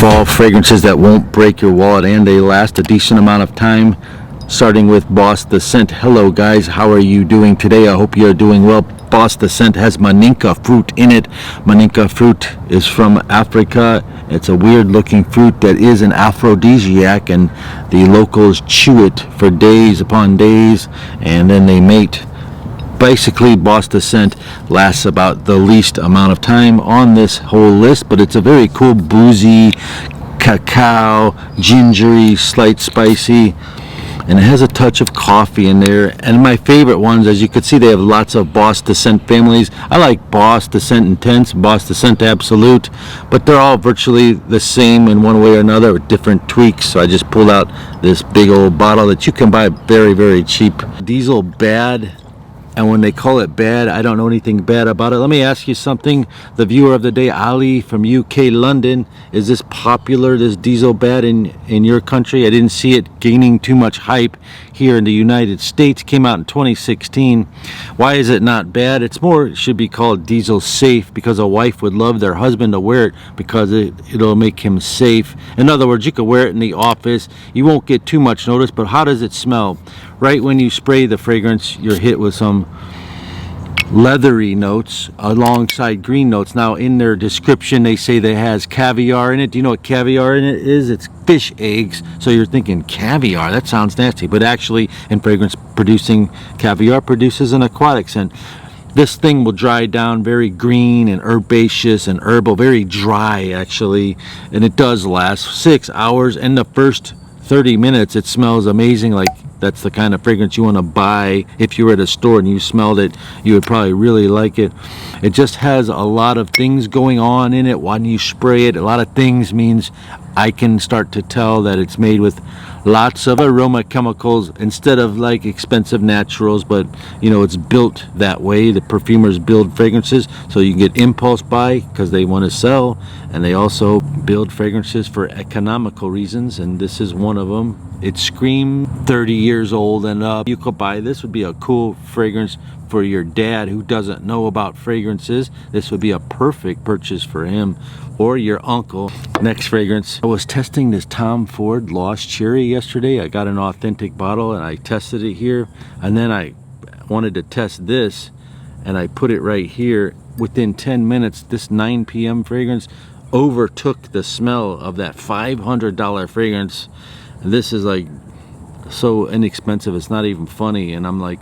fall fragrances that won't break your wallet and they last a decent amount of time, starting with Boss the Scent. Hello guys, how are you doing today? I hope you're doing well. Boss the Scent has maninka fruit in it. Maninka fruit is from Africa. It's a weird looking fruit that is an aphrodisiac, and the locals chew it for days upon days and then they mate. Basically, Boss the Scent lasts about the least amount of time on this whole list, but it's a very cool, boozy, cacao, gingery, slight spicy, and it has a touch of coffee in there. And my favorite ones, as you can see, they have lots of Boss the Scent families. I like Boss the Scent Intense, Boss the Scent Absolute, but they're all virtually the same in one way or another with different tweaks. So I just pulled out this big old bottle that you can buy very, very cheap. Diesel Bad. And when they call it bad, I don't know anything bad about it. Let me ask you something. The viewer of the day, Ali from UK, London. Is this popular, this Diesel Bad, in your country? I didn't see it gaining too much hype here in the United States. Came out in 2016. Why is it not bad? It's more, it should be called Diesel Safe, because a wife would love their husband to wear it because it'll make him safe. In other words, you could wear it in the office. You won't get too much notice, but how does it smell? Right when you spray the fragrance, you're hit with some leathery notes alongside green notes. Now in their description they say that it has caviar in it. Do you know what caviar in it is? It's fish eggs. So you're thinking caviar, that sounds nasty, but actually in fragrance producing, caviar produces an aquatic scent. This thing will dry down very green and herbaceous and herbal, very dry actually, and it does last 6 hours. In the first 30 minutes it smells amazing. Like, that's the kind of fragrance you want to buy. If you were at a store and you smelled it, you would probably really like it. It just has a lot of things going on in it when you spray it. A lot of things means I can start to tell that it's made with lots of aroma chemicals instead of like expensive naturals, but you know, it's built that way. The perfumers build fragrances so you can get impulse buy because they want to sell, and they also build fragrances for economical reasons, and this is one of them. It screams 30 years old and up. You could buy this. Would be a cool fragrance for your dad who doesn't know about fragrances. This would be a perfect purchase for him, or your uncle. Next fragrance. I was testing this Tom Ford Lost Cherry yesterday. I got an authentic bottle and I tested it here, and then I wanted to test this and I put it right here. Within 10 minutes this 9 p.m. fragrance overtook the smell of that $500 fragrance. This is like so inexpensive, it's not even funny. And I'm like,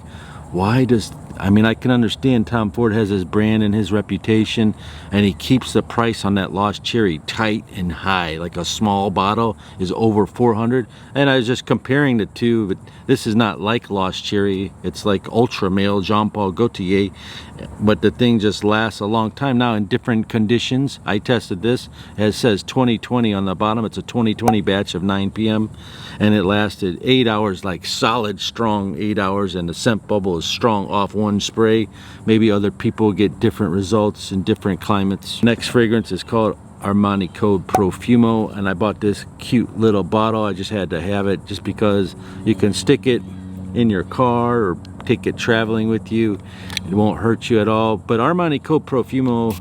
why does, I mean, I can understand Tom Ford has his brand and his reputation, and he keeps the price on that Lost Cherry tight and high. Like a small bottle is over $400, and I was just comparing the two, but this is not like Lost Cherry. It's like Ultra Male Jean Paul Gaultier, but the thing just lasts a long time. Now in different conditions, I tested this. It says 2020 on the bottom. It's a 2020 batch of 9 p.m. and it lasted 8 hours, like solid strong 8 hours, and the scent bubble is strong off one spray. Maybe other people get different results in different climates. Next fragrance is called Armani Code Profumo, and I bought this cute little bottle. I just had to have it just because you can stick it in your car or take it traveling with you. It won't hurt you at all. But Armani Code Profumo,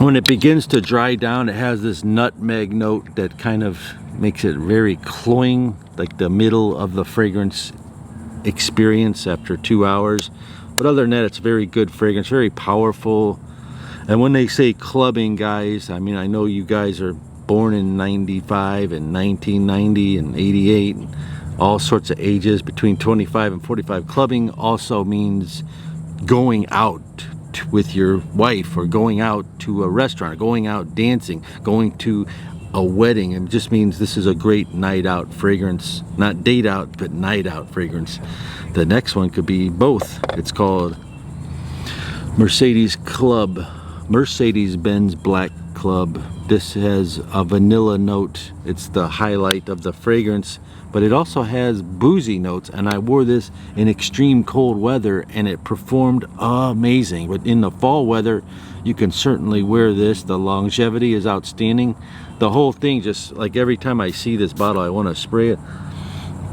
when it begins to dry down, it has this nutmeg note that kind of makes it very cloying, like the middle of the fragrance experience after 2 hours. But other than that, it's a very good fragrance, very powerful. And when they say clubbing, guys, I mean, I know you guys are born in 95 and 1990 and 88 and all sorts of ages between 25 and 45. Clubbing also means going out with your wife, or going out to a restaurant, or going out dancing, going to a wedding. It just means this is a great night out fragrance. Not date out, but night out fragrance. The next one could be both. It's called Mercedes Club, Mercedes-Benz Black Club. This has a vanilla note. It's the highlight of the fragrance, but it also has boozy notes, and I wore this in extreme cold weather and it performed amazing. But in the fall weather, you can certainly wear this. The longevity is outstanding. The whole thing, just like every time I see this bottle, I want to spray it.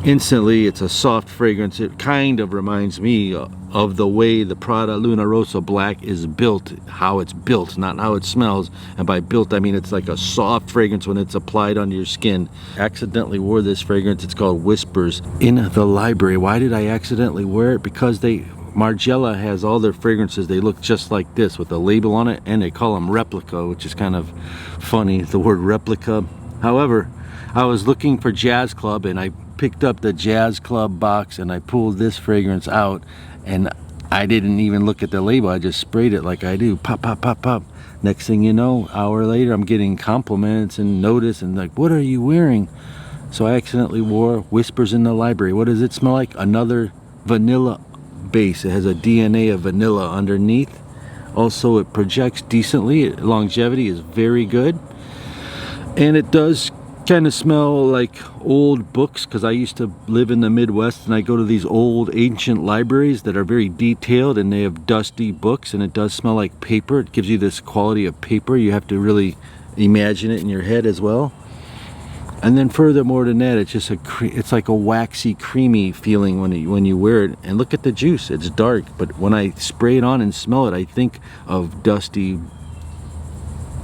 Instantly, it's a soft fragrance. It kind of reminds me of the way the Prada Luna Rossa Black is built, how it's built, not how it smells. And by built, I mean it's like a soft fragrance when it's applied on your skin. Accidentally wore this fragrance. It's called Whispers in the library. Why did I accidentally wear it? Because Margiela has all their fragrances, they look just like this with a label on it, and they call them replica, which is kind of funny, the word replica. However, I was looking for Jazz Club, and I picked up the Jazz Club box, and I pulled this fragrance out, and I didn't even look at the label. I just sprayed it like I do. Pop, pop, pop, pop. Next thing you know, hour later, I'm getting compliments and notice, and like, what are you wearing? So I accidentally wore Whispers in the Library. What does it smell like? Another vanilla base. It has a DNA of vanilla underneath. Also, it projects decently. Longevity is very good, and it does kind of smell like old books, because I used to live in the Midwest, and I go to these old ancient libraries that are very detailed, and they have dusty books, and it does smell like paper. It gives you this quality of paper. You have to really imagine it in your head as well. And then furthermore than that, it's just it's like a waxy, creamy feeling when you wear it. And look at the juice. It's dark, but when I spray it on and smell it, I think of dusty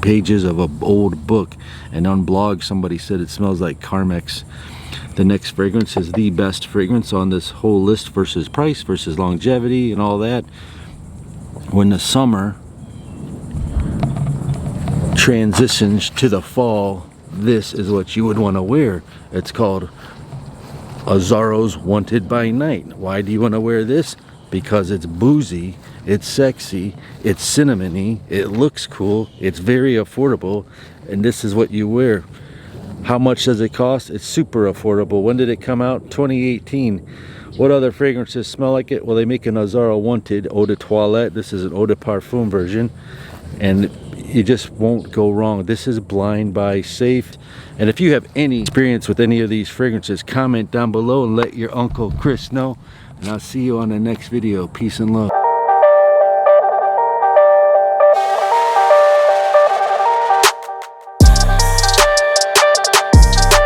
pages of an old book. And on blog, somebody said it smells like Carmex. The next fragrance is the best fragrance on this whole list versus price versus longevity and all that. When the summer transitions to the fall, this is what you would want to wear. It's called Azzaro's Wanted by Night. Why do you want to wear this? Because it's boozy, it's sexy, it's cinnamony, it looks cool, it's very affordable, and this is what you wear. How much does it cost? It's super affordable. When did it come out? 2018. What other fragrances smell like it? Well, they make an Azzaro Wanted Eau de Toilette. This is an Eau de Parfum version, and you just won't go wrong. This is blind buy safe. And if you have any experience with any of these fragrances, comment down below and let your Uncle Chris know. And I'll see you on the next video. Peace and love.